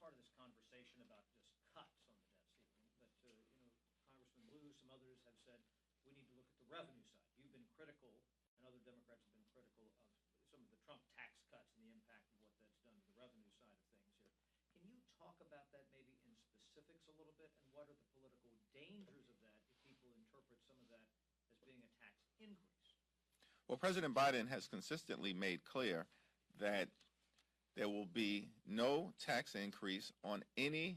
part of this conversation about just cuts on the debt ceiling, but Congressman Liu, some others have said we need to look at the revenue side. You've been critical, and other Democrats have been critical of some of the Trump tax cuts and the impact of what that's done to the revenue side of things here. Can you talk about that maybe in specifics a little bit, and what are the political dangers of that if people interpret some of that as being a tax increase? Well, President Biden has consistently made clear that there will be no tax increase on any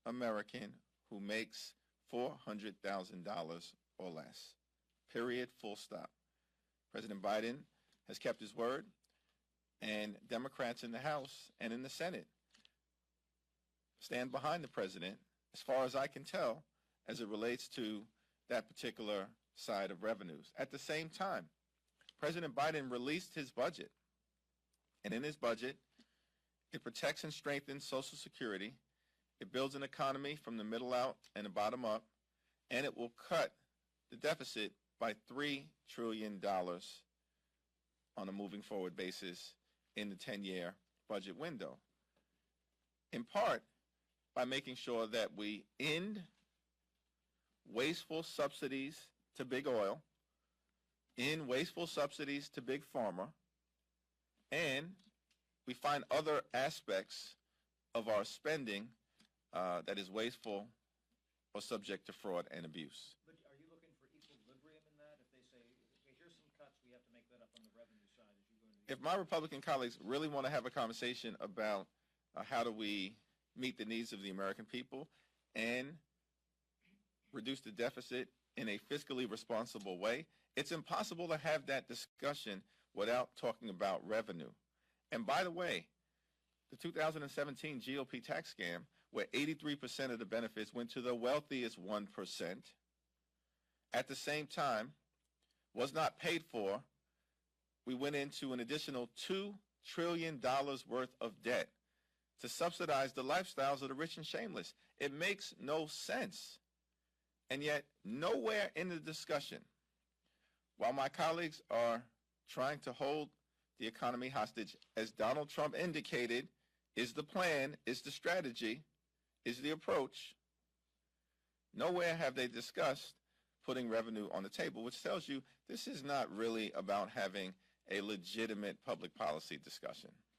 American who makes $400,000 or less. Period, full stop. President Biden has kept his word, and Democrats in the House and in the Senate stand behind the president, as far as I can tell, as it relates to that particular side of revenues. At the same time, President Biden released his budget, and in his budget, it protects and strengthens Social Security, it builds an economy from the middle out and the bottom up, and it will cut the deficit by $3 trillion on a moving forward basis in the 10-year budget window. In part, by making sure that we end wasteful subsidies to big oil, end wasteful subsidies to big pharma, and we find other aspects of our spending that is wasteful or subject to fraud and abuse. But are you looking for equilibrium in that? If they say, okay, here's some cuts, we have to make that up on the revenue side as you go into the... If my Republican colleagues really want to have a conversation about how do we meet the needs of the American people and reduce the deficit in a fiscally responsible way, it's impossible to have that discussion without talking about revenue. And by the way, the 2017 GOP tax scam, where 83% of the benefits went to the wealthiest 1%, at the same time was not paid for. We went into an additional $2 trillion worth of debt to subsidize the lifestyles of the rich and shameless. It makes no sense. And yet, nowhere in the discussion, while my colleagues are trying to hold the economy hostage, as Donald Trump indicated, is the plan, is the strategy, is the approach, nowhere have they discussed putting revenue on the table, which tells you this is not really about having a legitimate public policy discussion.